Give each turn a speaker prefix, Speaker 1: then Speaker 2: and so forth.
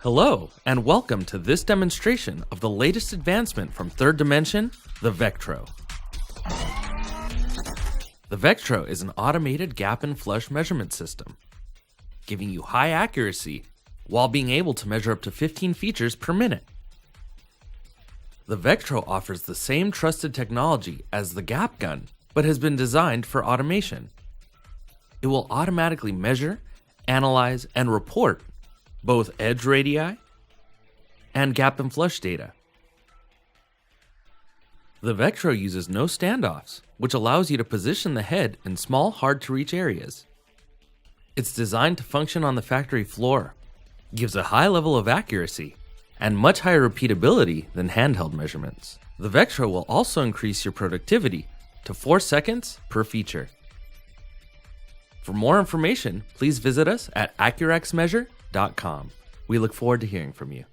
Speaker 1: Hello, and welcome to this demonstration of the latest advancement from third dimension, the Vectro. The Vectro is an automated gap and flush measurement system, giving you high accuracy while being able to measure up to 15 features per minute. The Vectro offers the same trusted technology as the GapGun, but has been designed for automation. It will automatically measure, analyze, and report both edge radii and gap and flush data. The Vectro uses no standoffs, which allows you to position the head in small, hard-to-reach areas. It's designed to function on the factory floor, gives a high level of accuracy, and much higher repeatability than handheld measurements. The Vectro will also increase your productivity to 4 seconds per feature. For more information, please visit us at accurexmeasure.com. We look forward to hearing from you.